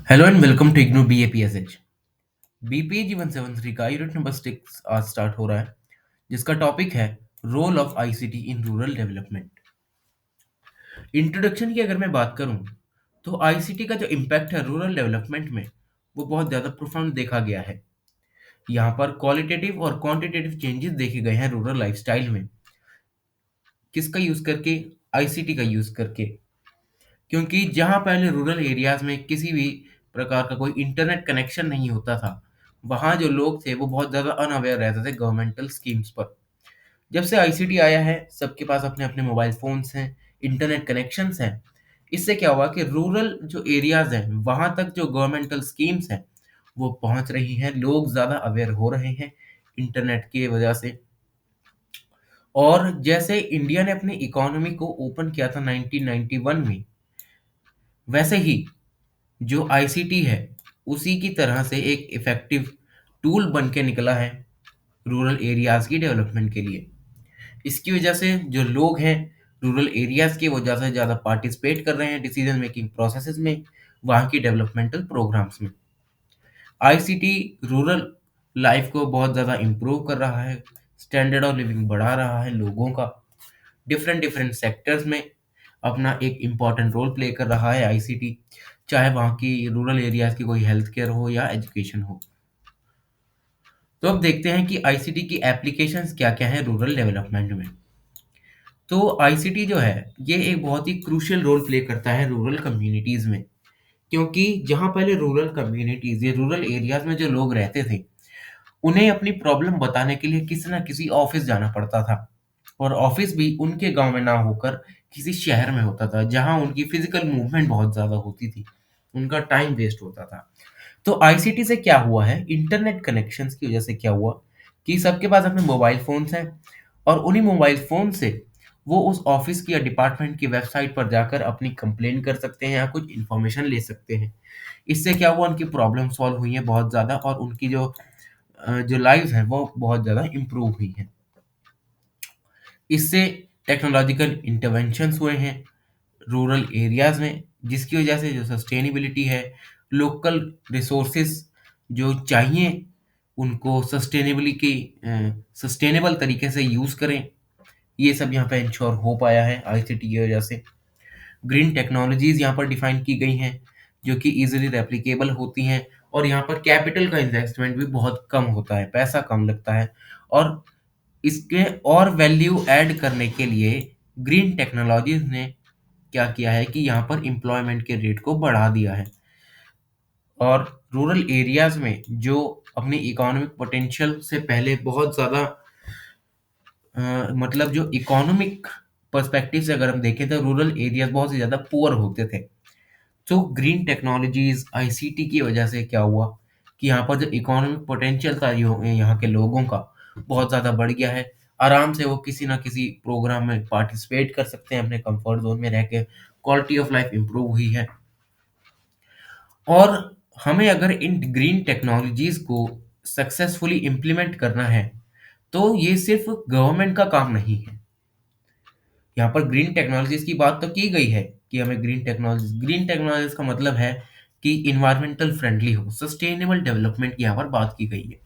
Hello and welcome to IGNOU BAPSH। BPAG 173 का unit number 6 आज start हो रहा है, जिसका टॉपिक है role of ICT in rural development. Introduction की अगर मैं बात करूं, तो आईसीटी का जो इम्पैक्ट है रूरल डेवलपमेंट में, वो बहुत ज़्यादा प्रोफाउंड देखा गया है। यहाँ पर क्वालिटेटिव और क्वांटिटेटिव चेंजेस देखे गए हैं रूरल लाइफस्टाइल में। किसका यूज़ करके? आईसीटी का यूज़ करके। क्योंकि जहाँ पहले रूरल एरियाज में किसी भी प्रकार का कोई इंटरनेट कनेक्शन नहीं होता था, वहाँ जो लोग थे वो बहुत ज़्यादा अनअवेयर रहते थे गवर्नमेंटल स्कीम्स पर। जब से आईसीटी आया है, सबके पास अपने अपने मोबाइल फ़ोन्स हैं, इंटरनेट कनेक्शंस हैं। इससे क्या हुआ कि रूरल जो एरियाज हैं, वहाँ तक जो गवर्नमेंटल स्कीम्स हैं, वो पहुँच रही हैं। लोग ज़्यादा अवेयर हो रहे हैं इंटरनेट की वजह से। और जैसे इंडिया ने अपनी इकोनॉमी को ओपन किया था 1991 में, वैसे ही जो आईसीटी है, उसी की तरह से एक इफ़ेक्टिव टूल बन के निकला है रूरल एरियाज़ की डेवलपमेंट के लिए। इसकी वजह से जो लोग हैं रूरल एरियाज़ के, वो ज़्यादा से ज़्यादा पार्टिसिपेट कर रहे हैं डिसीजन मेकिंग प्रोसेसेस में, वहाँ की डेवलपमेंटल प्रोग्राम्स में। आईसीटी रूरल लाइफ को बहुत ज़्यादा इम्प्रूव कर रहा है, स्टैंडर्ड ऑफ लिविंग बढ़ा रहा है लोगों का। डिफरेंट डिफरेंट सेक्टर्स में अपना एक इम्पॉर्टेंट रोल प्ले कर रहा है आईसीटी, चाहे वहाँ की रूरल एरियाज की कोई हेल्थ केयर हो या एजुकेशन हो। तो अब देखते हैं कि आईसीटी की एप्लीकेशंस क्या क्या है रूरल डेवलपमेंट में। तो आईसीटी जो है, ये एक बहुत ही क्रूशियल रोल प्ले करता है रूरल कम्युनिटीज़ में। क्योंकि जहाँ पहले रूरल कम्युनिटीज़ या रूरल एरियाज में जो लोग रहते थे, उन्हें अपनी प्रॉब्लम बताने के लिए किसी ना किसी ऑफिस जाना पड़ता था। और ऑफिस भी उनके गांव में ना होकर किसी शहर में होता था, जहां उनकी फिजिकल मूवमेंट बहुत ज़्यादा होती थी, उनका टाइम वेस्ट होता था। तो आईसीटी से क्या हुआ है, इंटरनेट कनेक्शंस की वजह से क्या हुआ कि सबके पास अपने मोबाइल फ़ोन्स हैं, और उन्हीं मोबाइल फ़ोन से वो उस ऑफिस की या डिपार्टमेंट की वेबसाइट पर जाकर अपनी कंप्लेन कर सकते हैं या कुछ इन्फॉर्मेशन ले सकते हैं। इससे क्या हुआ, उनकी प्रॉब्लम सॉल्व हुई है बहुत ज़्यादा, और उनकी जो लाइव्स हैं वो बहुत ज़्यादा इम्प्रूव हुई हैं। इससे टेक्नोलॉजिकल इंटरवेंशंस हुए हैं रूरल एरियाज़ में, जिसकी वजह से जो सस्टेनेबिलिटी है, लोकल रिसोर्सेज जो चाहिए उनको सस्टेनेबल तरीके से यूज़ करें, ये सब यहाँ पे इंश्योर हो पाया है आईसीटी की वजह से। ग्रीन टेक्नोलॉजीज़ यहाँ पर डिफाइन की गई हैं, जो कि ईज़िली रेप्लिकेबल होती हैं, और यहाँ पर कैपिटल का इन्वेस्टमेंट भी बहुत कम होता है, पैसा कम लगता है। और इसके और वैल्यू ऐड करने के लिए ग्रीन टेक्नोलॉजीज़ ने क्या किया है कि यहाँ पर एम्प्लॉयमेंट के रेट को बढ़ा दिया है। और रूरल एरियाज़ में जो अपनी इकोनॉमिक पोटेंशियल से पहले बहुत ज़्यादा मतलब जो इकोनॉमिक पर्सपेक्टिव से अगर हम देखें, तो रूरल एरियाज बहुत ही ज़्यादा पुअर होते थे। तो ग्रीन टेक्नोलॉजीज आईसीटी की वजह से क्या हुआ कि यहाँ पर जो इकोनॉमिक पोटेंशियल था यहाँ के लोगों का, बहुत ज़्यादा बढ़ गया है। आराम से वो किसी ना किसी प्रोग्राम में पार्टिसिपेट कर सकते हैं, अपने कंफर्ट जोन में रह के क्वालिटी ऑफ लाइफ इम्प्रूव हुई है। और हमें अगर इन ग्रीन टेक्नोलॉजीज को सक्सेसफुली इम्प्लीमेंट करना है, तो ये सिर्फ गवर्नमेंट का काम नहीं है। यहाँ पर ग्रीन टेक्नोलॉजीज की बात तो की गई है कि हमें ग्रीन टेक्नोलॉजीज का मतलब है कि इन्वायरमेंटल फ्रेंडली हो, सस्टेनेबल डेवलपमेंट की यहाँ पर बात की गई है।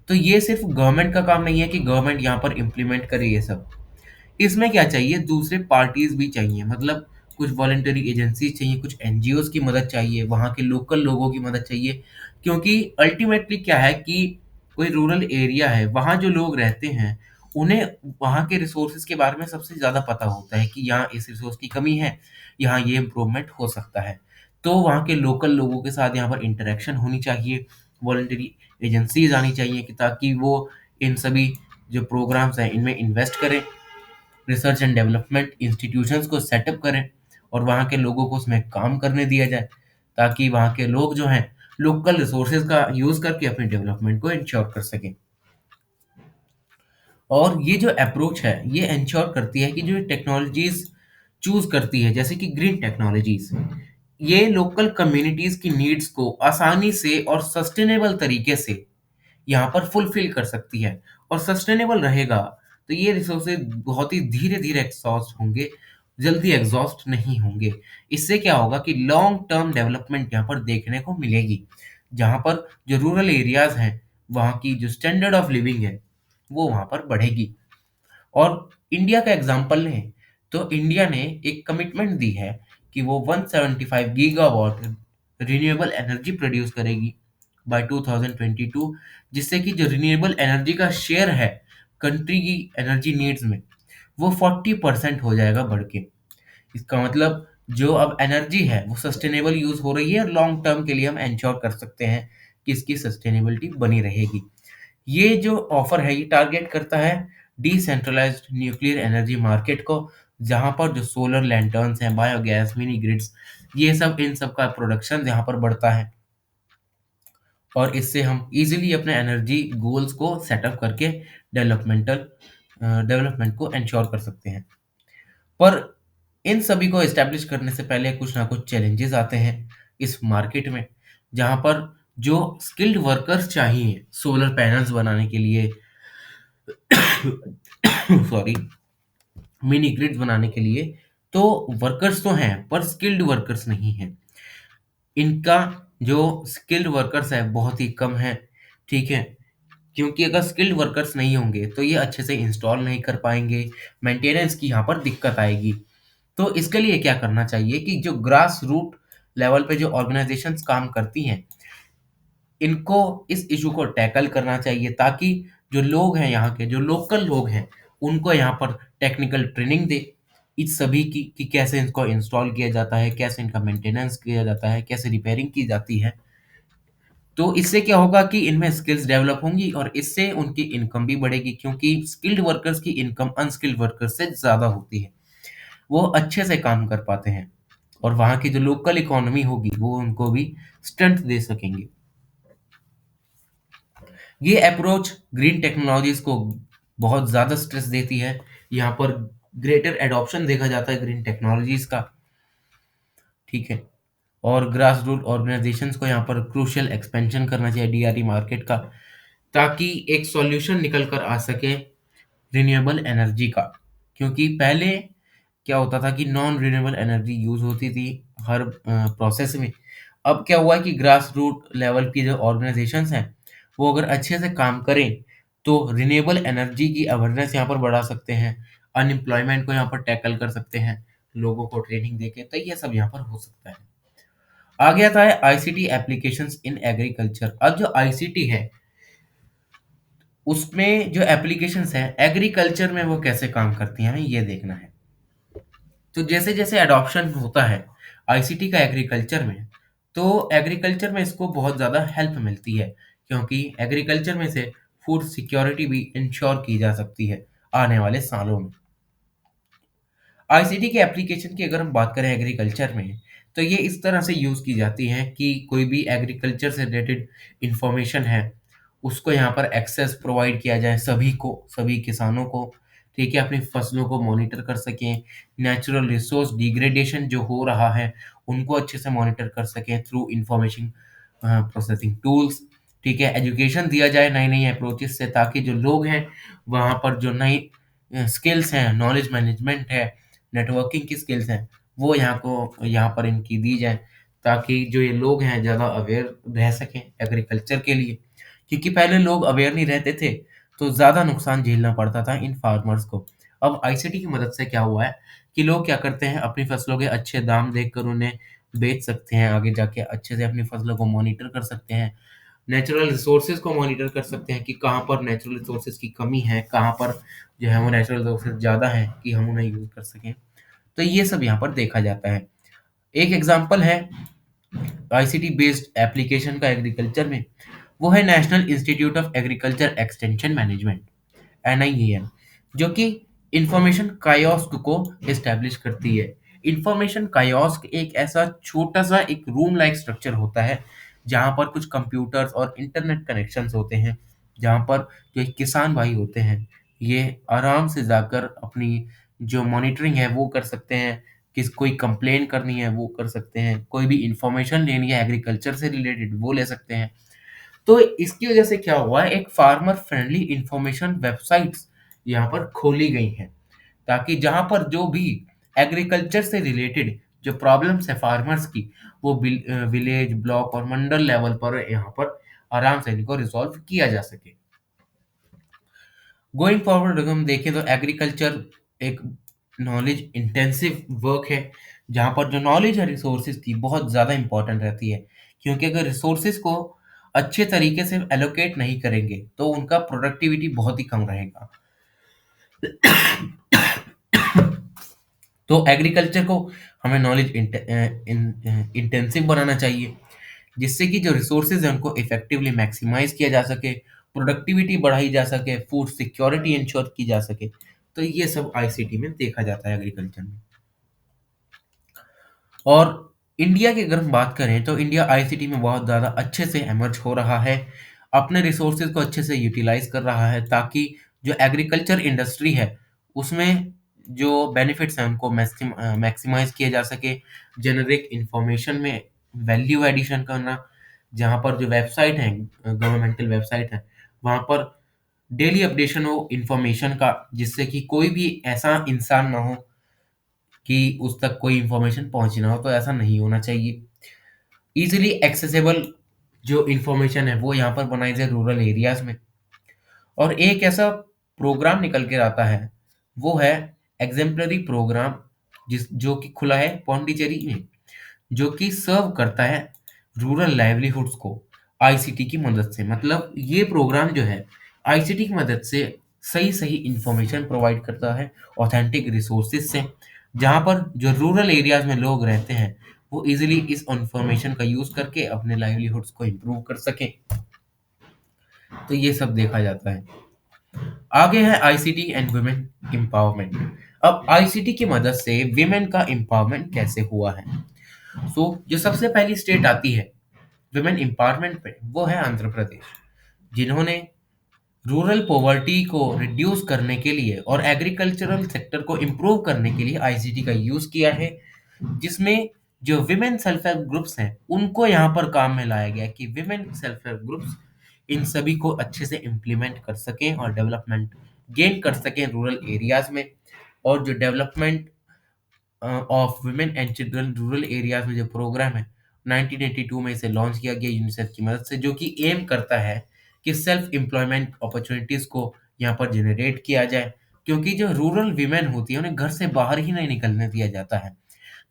तो ये सिर्फ गवर्नमेंट का काम नहीं है कि गवर्नमेंट यहाँ पर इम्प्लीमेंट करे ये सब। इसमें क्या चाहिए, दूसरे पार्टीज भी चाहिए, मतलब कुछ वॉलंटरी एजेंसीज चाहिए, कुछ एनजीओज की मदद चाहिए, वहाँ के लोकल लोगों की मदद चाहिए। क्योंकि अल्टीमेटली क्या है कि कोई रूरल एरिया है, वहाँ जो लोग रहते हैं, उन्हें वहाँ के रिसोर्सेज के बारे में सबसे ज़्यादा पता होता है कि यहाँ इस रिसोर्स की कमी है, यहाँ ये इम्प्रूवमेंट हो सकता है। तो वहाँ के लोकल लोगों के साथ यहाँ पर इंटरेक्शन होनी चाहिए, वॉलंटरी एजेंसीज आनी चाहिए, कि ताकि वो इन सभी जो प्रोग्राम्स हैं इनमें इन्वेस्ट करें, रिसर्च एंड डेवलपमेंट इंस्टीट्यूशंस को सेटअप करें, और वहाँ के लोगों को उसमें काम करने दिया जाए, ताकि वहाँ के लोग जो हैं लोकल रिसोर्सेज का यूज़ करके अपनी डेवलपमेंट को इंश्योर कर सकें। और ये जो अप्रोच है, ये इंश्योर करती है कि जो टेक्नोलॉजीज चूज करती है, जैसे कि ग्रीन टेक्नोलॉजीज, ये लोकल कम्युनिटीज की नीड्स को आसानी से और सस्टेनेबल तरीके से यहाँ पर फुलफिल कर सकती है। और सस्टेनेबल रहेगा तो ये रिसोर्सेज बहुत ही धीरे धीरे एक्सॉस्ट होंगे, जल्दी एग्जॉस्ट नहीं होंगे। इससे क्या होगा कि लॉन्ग टर्म डेवलपमेंट यहाँ पर देखने को मिलेगी, जहाँ पर जो रूरल एरियाज हैं वहाँ की जो स्टैंडर्ड ऑफ लिविंग है वो वहाँ पर बढ़ेगी। और इंडिया का एग्जांपल लें तो इंडिया ने एक कमिटमेंट दी है कि वो 175 गीगावाट रिन्यूएबल एनर्जी प्रोड्यूस करेगी बाय 2022, जिससे कि जो रिन्यूएबल एनर्जी का शेयर है कंट्री की एनर्जी नीड्स में वो 40% हो जाएगा बढ़ के। इसका मतलब जो अब एनर्जी है वो सस्टेनेबल यूज हो रही है और लॉन्ग टर्म के लिए हम इंश्योर कर सकते हैं कि इसकी सस्टेनेबिलिटी बनी रहेगी। ये जो ऑफर है ये टारगेट करता है डिसेंट्रलाइज्ड न्यूक्लियर एनर्जी मार्केट को, जहां पर जो सोलर लैंटर्न्स हैं, बायोगैस, मिनी ग्रिड्स, ये सब इन सब का प्रोडक्शन यहाँ पर बढ़ता है और इससे हम इजीली अपने एनर्जी गोल्स को सेटअप करके डेवलपमेंट को इंश्योर कर सकते हैं। पर इन सभी को एस्टेब्लिश करने से पहले कुछ ना कुछ चैलेंजेस आते हैं इस मार्केट में, जहां पर जो स्किल्ड वर्कर्स चाहिए सोलर पैनल्स बनाने के लिए, सॉरी, मिनी ग्रिड्स बनाने के लिए, तो वर्कर्स तो हैं पर स्किल्ड वर्कर्स नहीं हैं। इनका जो स्किल्ड वर्कर्स है बहुत ही कम है, ठीक है, क्योंकि अगर स्किल्ड वर्कर्स नहीं होंगे तो ये अच्छे से इंस्टॉल नहीं कर पाएंगे, मेंटेनेंस की यहाँ पर दिक्कत आएगी। तो इसके लिए क्या करना चाहिए कि जो ग्रास रूट लेवल पे जो ऑर्गेनाइजेशंस काम करती हैं इनको इस इशू को टैकल करना चाहिए, ताकि जो लोग हैं यहाँ के जो लोकल लोग हैं उनको यहाँ पर टेक्निकल ट्रेनिंग दे इस सभी की कि कैसे इनको इंस्टॉल किया जाता है, कैसे इनका मेंटेनेंस किया जाता है, कैसे रिपेयरिंग की जाती है। तो इससे क्या होगा कि इनमें स्किल्स डेवलप होंगी और इससे उनकी इनकम भी बढ़ेगी, क्योंकि स्किल्ड वर्कर्स की इनकम अनस्किल्ड वर्कर्स से ज़्यादा होती है। वो अच्छे से काम कर पाते हैं और वहाँ की जो लोकल इकोनॉमी होगी वो उनको भी स्ट्रेंथ दे सकेंगे। ये अप्रोच ग्रीन टेक्नोलॉजीज को बहुत ज़्यादा स्ट्रेस देती है। यहाँ पर ग्रेटर एडॉप्शन देखा जाता है ग्रीन टेक्नोलॉजीज का, ठीक है। और ग्रास रूट ऑर्गेनाइजेशंस को यहाँ पर क्रूशियल एक्सपेंशन करना चाहिए डीआरई मार्केट का, ताकि एक सॉल्यूशन निकल कर आ सके रिन्यूएबल एनर्जी का। क्योंकि पहले क्या होता था कि नॉन रिन्यूएबल एनर्जी यूज होती थी हर प्रोसेस में। अब क्या हुआ है कि ग्रास रूट लेवल की जो ऑर्गेनाइजेशंस हैं वो अगर अच्छे से काम करें तो रिन्यूएबल एनर्जी की अवेयरनेस यहाँ पर बढ़ा सकते हैं, अनएम्प्लॉयमेंट को यहाँ पर टैकल कर सकते हैं, लोगों को ट्रेनिंग देके, तो ये सब यहाँ पर हो सकता है। आगे आता है आईसीटी एप्लीकेशंस इन एग्रीकल्चर। अब जो आईसीटी है उसमें जो एप्लीकेशंस हैं एग्रीकल्चर में वो कैसे काम करती हैं हमें ये देखना है। तो जैसे जैसे अडॉप्शन होता है आईसीटी का एग्रीकल्चर में, तो एग्रीकल्चर में इसको बहुत ज़्यादा हेल्प मिलती है, क्योंकि एग्रीकल्चर में से फूड सिक्योरिटी भी इंश्योर की जा सकती है आने वाले सालों में। आईसीटी के एप्लीकेशन की अगर हम बात करें एग्रीकल्चर में, तो ये इस तरह से यूज़ की जाती हैं कि कोई भी एग्रीकल्चर से रिलेटेड इंफॉर्मेशन है उसको यहाँ पर एक्सेस प्रोवाइड किया जाए सभी को, सभी किसानों को, ठीक है, अपनी फसलों को मॉनिटर कर सकें, नेचुरल रिसोर्स डिग्रेडेशन जो हो रहा है उनको अच्छे से मॉनिटर कर सकें थ्रू इंफॉर्मेशन प्रोसेसिंग टूल्स, ठीक है, एजुकेशन दिया जाए नई नई अप्रोचेस से, ताकि जो लोग हैं वहाँ पर जो नई स्किल्स हैं, नॉलेज मैनेजमेंट है, नेटवर्किंग की स्किल्स हैं, वो यहाँ पर इनकी दी जाए, ताकि जो ये लोग हैं ज़्यादा अवेयर रह सकें एग्रीकल्चर के लिए। क्योंकि पहले लोग अवेयर नहीं रहते थे तो ज़्यादा नुकसान झेलना पड़ता था इन फार्मर्स को। अब आईसीटी की मदद से क्या हुआ है कि लोग क्या करते हैं अपनी फसलों के अच्छे दाम देखकर उन्हें बेच सकते हैं, आगे जाके अच्छे से अपनी फसलों को मॉनिटर कर सकते हैं, नेचुरल रिसोर्सेज को मॉनिटर कर सकते हैं कि कहाँ पर नेचुरल रिसोर्सेज की कमी है, कहाँ पर जो है वो नेचुरल रिसोर्सेज ज़्यादा हैं कि हम उन्हें यूज़ कर सकें। तो ये सब यहाँ पर देखा जाता है। एक एग्जांपल है आईसीटी बेस्ड एप्लीकेशन का एग्रीकल्चर में, वो है national institute of agriculture extension management, NIAM, जो कि इंफॉर्मेशन कायोस्क को एस्टैब्लिश करती है। इंफॉर्मेशन कायोस्क एक ऐसा छोटा सा एक रूम लाइक स्ट्रक्चर होता है जहाँ पर कुछ कंप्यूटर्स और इंटरनेट कनेक्शंस होते हैं, जहाँ पर जो एक किसान भाई होते हैं ये आराम से जाकर अपनी जो मॉनिटरिंग है वो कर सकते हैं, किस कोई कंप्लेन करनी है वो कर सकते हैं, कोई भी इंफॉर्मेशन लेनी है एग्रीकल्चर से रिलेटेड वो ले सकते हैं। तो इसकी वजह से क्या हुआ है एक फार्मर फ्रेंडली इंफॉर्मेशन वेबसाइट्स यहाँ पर खोली गई हैं, ताकि जहाँ पर जो भी एग्रीकल्चर से रिलेटेड जो प्रॉब्लम्स है फार्मर्स की, वो विलेज, ब्लॉक और मंडल लेवल पर यहाँ पर आराम से इनको रिजॉल्व किया जा सके। गोइंग फॉरवर्ड अगर हम देखें तो एग्रीकल्चर एक नॉलेज इंटेंसिव वर्क है, जहाँ पर जो नॉलेज है रिसोर्सेज की बहुत ज़्यादा इंपॉर्टेंट रहती है, क्योंकि अगर रिसोर्सेज को अच्छे तरीके से एलोकेट नहीं करेंगे तो उनका प्रोडक्टिविटी बहुत ही कम रहेगा। तो एग्रीकल्चर को हमें नॉलेज इंटेंसिव बनाना चाहिए, जिससे कि जो रिसोर्सेज हैं उनको इफेक्टिवली मैक्सिमाइज किया जा सके, प्रोडक्टिविटी बढ़ाई जा सके, फूड सिक्योरिटी इंश्योर की जा सके। तो ये सब आईसीटी में देखा जाता है एग्रीकल्चर में। और इंडिया की अगर हम बात करें तो इंडिया आईसीटी में बहुत ज़्यादा अच्छे से एमर्ज हो रहा है, अपने रिसोर्सेज को अच्छे से यूटिलाइज कर रहा है, ताकि जो एग्रीकल्चर इंडस्ट्री है उसमें जो बेनिफिट्स हैं उनको मैक्सिमाइज किया जा सके। जेनरिक इंफॉर्मेशन में वैल्यू एडिशन करना, जहाँ पर जो वेबसाइट है, गवर्नमेंटल वेबसाइट है, वहाँ पर डेली अपडेशन हो इंफॉर्मेशन का, जिससे कि कोई भी ऐसा इंसान ना हो कि उस तक कोई इंफॉर्मेशन पहुंची ना हो, तो ऐसा नहीं होना चाहिए। इजीली एक्सेसिबल जो इंफॉर्मेशन है वो यहाँ पर बनाई जाए रूरल एरियाज में। और एक ऐसा प्रोग्राम निकल के आता है, वो है एग्जेम्पलरी प्रोग्राम, जिस जो कि खुला है पौंडीचेरी में, जो कि सर्व करता है रूरल लाइवलीहुड्स को आईसीटी की मदद से। मतलब ये प्रोग्राम जो है आईसीटी की मदद से सही सही इंफॉर्मेशन प्रोवाइड करता है ऑथेंटिक रिसोर्सेज से, जहाँ पर जो रूरल एरियाज में लोग रहते हैं वो इजीली इस इंफॉर्मेशन का यूज करके अपने लाइवलीहुड्स को इम्प्रूव कर सकें। तो ये सब देखा जाता है। आगे है आईसीटी एंड वुमेन एम्पावरमेंट। अब आईसीटी की मदद से विमेन का एम्पावरमेंट कैसे हुआ है? सो जो सबसे पहली स्टेट आती है विमेन एम्पावरमेंट पे, वो है आंध्र प्रदेश, जिन्होंने रूरल पॉवर्टी को रिड्यूस करने के लिए और एग्रीकल्चरल सेक्टर को इम्प्रूव करने के लिए आईसीटी का यूज किया है, जिसमें जो विमेन सेल्फ हेल्प ग्रुप्स हैं उनको यहाँ पर काम में लाया गया है कि women self help groups in सभी को अच्छे से इम्प्लीमेंट कर सकें और डेवलपमेंट गेन कर सकें रूरल एरियाज में। और जो development of women and children rural areas में जो प्रोग्राम है 1982 में इसे लॉन्च किया गया यूनिसेफ की मदद से, जो कि एम करता है कि सेल्फ एम्प्लॉयमेंट अपॉर्चुनिटीज को यहाँ पर जनरेट किया जाए, क्योंकि जो रूरल वीमेन होती है उन्हें घर से बाहर ही नहीं निकलने दिया जाता है।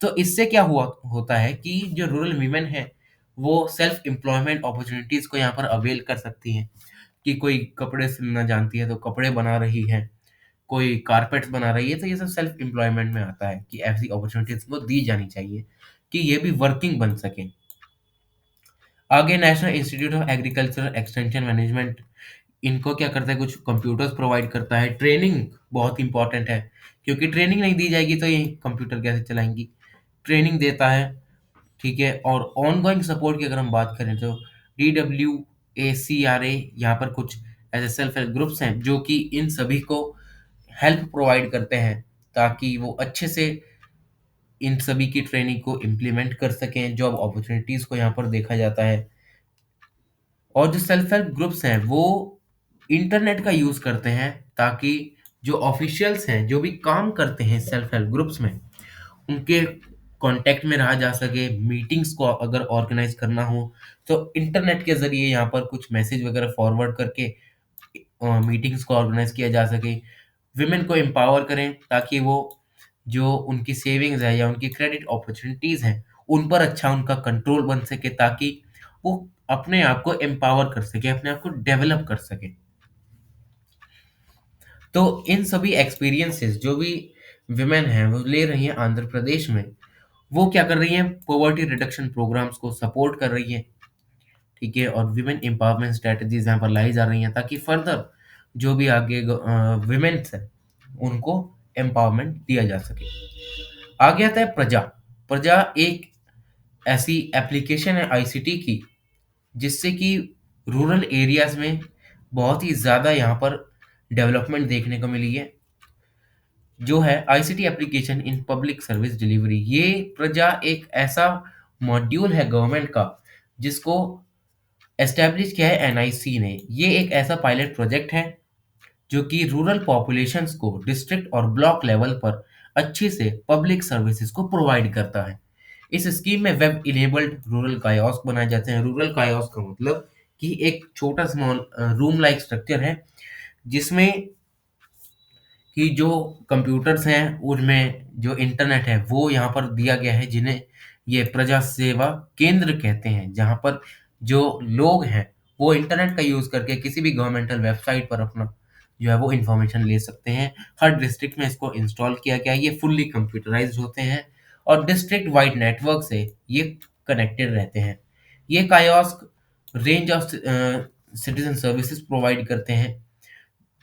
तो इससे क्या हुआ होता है कि जो रूरल वीमेन है वो सेल्फ एम्प्लॉयमेंट अपॉर्चुनिटीज को यहाँ पर अवेल कर सकती हैं, कि कोई कपड़े सिलना जानती है तो कपड़े बना रही है, कोई कारपेट्स बना रही है, तो ये सब सेल्फ एम्प्लॉयमेंट में आता है कि ऐसी अपॉर्चुनिटीज को दी जानी चाहिए कि ये भी वर्किंग बन सके। आगे national institute of agriculture extension management, इनको क्या करता है, कुछ कंप्यूटर्स प्रोवाइड करता है। ट्रेनिंग बहुत इंपॉर्टेंट है, क्योंकि ट्रेनिंग नहीं दी जाएगी तो ये कंप्यूटर कैसे चलाएंगी। ट्रेनिंग देता है, ठीक है। और ऑनगोइंग सपोर्ट की अगर हम बात करें तो DWACRA, यहाँ पर कुछ ऐसे सेल्फ हेल्प ग्रुप्स हैं जो कि इन सभी को हेल्प प्रोवाइड करते हैं, ताकि वो अच्छे से इन सभी की ट्रेनिंग को इम्प्लीमेंट कर सकें। जॉब अपॉर्चुनिटीज़ को यहाँ पर देखा जाता है। और जो सेल्फ हेल्प ग्रुप्स हैं वो इंटरनेट का यूज़ करते हैं, ताकि जो ऑफिशियल्स हैं जो भी काम करते हैं सेल्फ हेल्प ग्रुप्स में, उनके कांटेक्ट में रहा जा सके। मीटिंग्स को अगर ऑर्गेनाइज करना हो तो इंटरनेट के ज़रिए यहाँ पर कुछ मैसेज वगैरह फॉरवर्ड करके मीटिंग्स को ऑर्गेनाइज किया जा सके। विमेन को एम्पावर करें ताकि वो जो उनकी सेविंग्स है या उनकी क्रेडिट अपॉर्चुनिटीज़ हैं उन पर अच्छा उनका कंट्रोल बन सके, ताकि वो अपने आप को एम्पावर कर सके, अपने आप को डेवलप कर सके। तो इन सभी एक्सपीरियंसेस जो भी विमेन हैं वो ले रही हैं आंध्र प्रदेश में, वो क्या कर रही हैं, पॉवर्टी रिडक्शन प्रोग्राम्स को सपोर्ट कर रही हैं, ठीक है। और विमेन एम्पावरमेंट स्ट्रेटजीज यहाँ पर लाई जा रही हैं, ताकि फर्दर जो भी आगे विमेन्स हैं उनको एम्पावरमेंट दिया जा सके। आगे आता है प्रजा। प्रजा एक ऐसी एप्लीकेशन है आईसीटी की, जिससे कि रूरल एरियाज में बहुत ही ज़्यादा यहाँ पर डेवलपमेंट देखने को मिली है, जो है ICT application in public service delivery. ये प्रजा एक ऐसा मॉड्यूल है गवर्नमेंट का, जिसको एस्टेब्लिश किया है एनआईसी ने। ये एक ऐसा पायलट प्रोजेक्ट है जो कि रूरल पॉपुलेशंस को डिस्ट्रिक्ट और ब्लॉक लेवल पर अच्छी से पब्लिक सर्विसेज को प्रोवाइड करता है। इस स्कीम में वेब इनेबल्ड रूरल कायोस्क बनाए जाते हैं। रूरल कायोस्क का मतलब कि एक छोटा स्मॉल रूम लाइक स्ट्रक्चर है जिसमें कि जो कंप्यूटर्स हैं उनमें जो इंटरनेट है वो यहाँ पर दिया गया है, जिन्हें ये प्रजा सेवा केंद्र कहते हैं, जहाँ पर जो लोग हैं वो इंटरनेट का यूज़ करके किसी भी गवर्नमेंटल वेबसाइट पर अपना जो है वो इंफॉर्मेशन ले सकते हैं। हर डिस्ट्रिक्ट में इसको इंस्टॉल किया गया है। ये फुल्ली कंप्यूटराइज्ड होते हैं और डिस्ट्रिक्ट वाइड नेटवर्क से ये कनेक्टेड रहते हैं। ये kiosk range of citizen services provide करते हैं,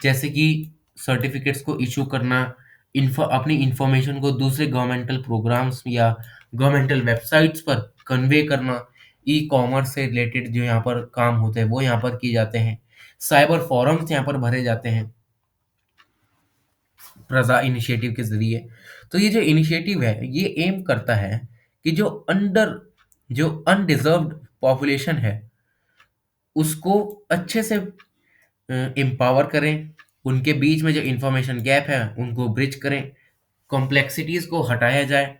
जैसे कि सर्टिफिकेट्स को इशू करना, अपनी इंफॉर्मेशन को दूसरे गवर्नमेंटल प्रोग्राम्स या गवर्नमेंटल वेबसाइट्स पर कन्वे करना, ई कॉमर्स से रिलेटेड जो यहाँ पर काम होते हैं वो यहाँ पर किए जाते हैं। साइबर फॉरम्स यहाँ पर भरे जाते हैं प्रजा इनिशिएटिव के जरिए। तो ये जो इनिशिएटिव है ये एम करता है कि जो अनडिजर्व्ड पॉपुलेशन है उसको अच्छे से एम्पावर करें, उनके बीच में जो इंफॉर्मेशन गैप है उनको ब्रिज करें, कॉम्प्लेक्सिटीज को हटाया जाए।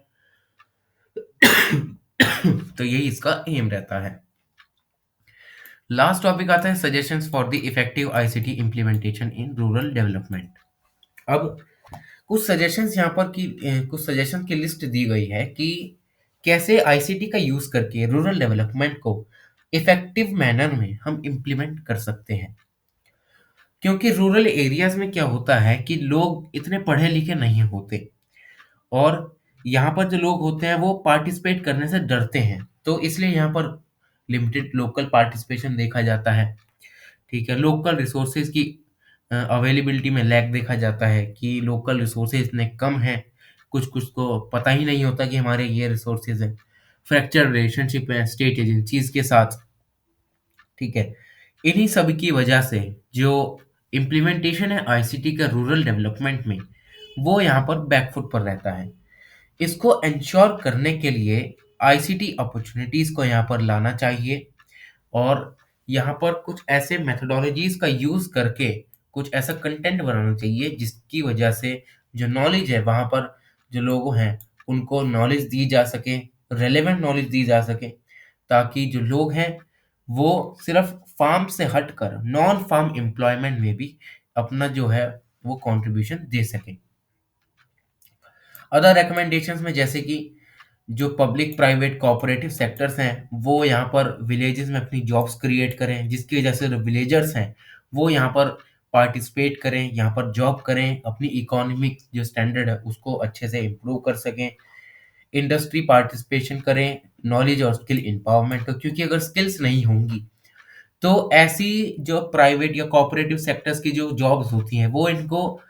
तो यही इसका एम रहता है। लास्ट टॉपिक आता है suggestions for the effective ICT implementation in rural development. अब कुछ सजेशन की लिस्ट दी गई है कि कैसे आईसीटी का यूज करके रूरल डेवलपमेंट को इफेक्टिव मैनर में हम इम्प्लीमेंट कर सकते हैं। क्योंकि रूरल एरियाज में क्या होता है कि लोग इतने पढ़े लिखे नहीं होते और यहाँ पर जो लोग होते हैं वो पार्टिसिपेट करने से डरते हैं, तो इसलिए यहाँ पर लिमिटेड लोकल पार्टिसिपेशन देखा जाता है। ठीक है, लोकल रिसोर्सेज की अवेलेबिलिटी में लैग देखा जाता है कि लोकल रिसोर्सेज इतने कम हैं, कुछ कुछ को पता ही नहीं होता कि हमारे ये रिसोर्सेज हैं। फ्रैक्चर रिलेशनशिप है स्टेट एजेंसीज के साथ। ठीक है, इन्हीं सब की वजह से जो इम्प्लीमेंटेशन है आईसीटी का रूरल डेवलपमेंट में वो यहाँ पर बैकफुट पर रहता है। इसको इंश्योर करने के लिए आईसीटी अपॉर्चुनिटीज को यहाँ पर लाना चाहिए और यहाँ पर कुछ ऐसे मेथोडोलॉजीज का यूज करके कुछ ऐसा कंटेंट बनाना चाहिए जिसकी वजह से जो नॉलेज है वहाँ पर जो लोग हैं उनको नॉलेज दी जा सके, रेलेवेंट नॉलेज दी जा सके, ताकि जो लोग हैं वो सिर्फ फार्म से हटकर नॉन फार्म एम्प्लॉयमेंट में भी अपना जो है वो कंट्रीब्यूशन दे सके। अदर रिकमेंडेशंस में जैसे कि जो पब्लिक प्राइवेट कोऑपरेटिव सेक्टर्स हैं वो यहाँ पर विलेजेस में अपनी जॉब्स क्रिएट करें, जिसकी वजह से जो विलेजर्स हैं वो यहाँ पर पार्टिसिपेट करें, यहाँ पर जॉब करें, अपनी इकोनॉमिक जो स्टैंडर्ड है उसको अच्छे से इम्प्रूव कर सकें। इंडस्ट्री पार्टिसिपेशन करें, नॉलेज और स्किल एम्पावरमेंट को, क्योंकि अगर स्किल्स नहीं होंगी तो ऐसी जो प्राइवेट या कोऑपरेटिव सेक्टर्स की जो जॉब्स होती हैं वो इनको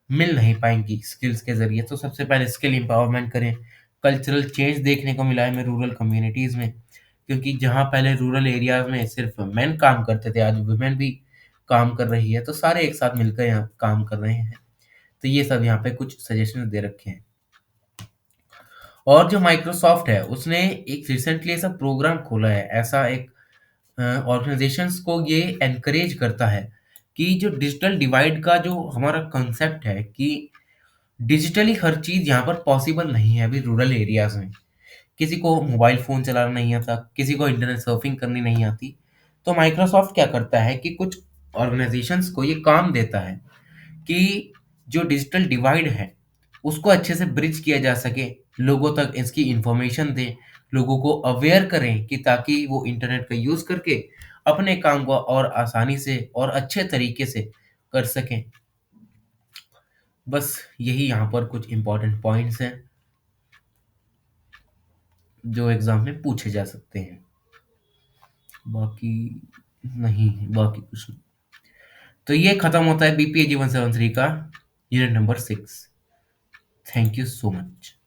मिल नहीं पाएंगी स्किल्स के ज़रिए। तो सबसे पहले स्किल एम्पावरमेंट करें। कल्चरल चेंज देखने को मिला है हमें रूरल कम्युनिटीज़ में, क्योंकि जहाँ पहले रूरल एरियाज़ में सिर्फ मेन काम करते थे आज वुमेन भी काम कर रही है, तो सारे एक साथ मिलकर यहाँ काम कर रहे हैं। तो ये सब यहाँ पे कुछ सजेशन दे रखे हैं। और जो माइक्रोसॉफ्ट है उसने एक रिसेंटली ऐसा प्रोग्राम खोला है, ऐसा एक ऑर्गेनाइजेशंस को ये एनकरेज करता है कि जो डिजिटल डिवाइड का जो हमारा कंसेप्ट है कि डिजिटली हर चीज़ यहाँ पर पॉसिबल नहीं है अभी रूरल एरियाज में। किसी को मोबाइल फ़ोन चलाना नहीं आता, किसी को इंटरनेट सर्फिंग करनी नहीं आती। तो माइक्रोसॉफ्ट क्या करता है कि कुछ ऑर्गेनाइजेशंस को ये काम देता है कि जो डिजिटल डिवाइड है उसको अच्छे से ब्रिज किया जा सके, लोगों तक इसकी इंफॉर्मेशन दें, लोगों को अवेयर करें कि ताकि वो इंटरनेट का यूज़ करके अपने काम को और आसानी से और अच्छे तरीके से कर सकें। बस यही यहाँ पर कुछ इम्पोर्टेंट पॉइंट्स हैं जो एग्ज़ाम में पूछे जा सकते हैं। बाकी नहीं, बाकी कुछ नहीं। तो ये खत्म होता है बीपीए जीवन 73 का unit number 6। Thank you so much.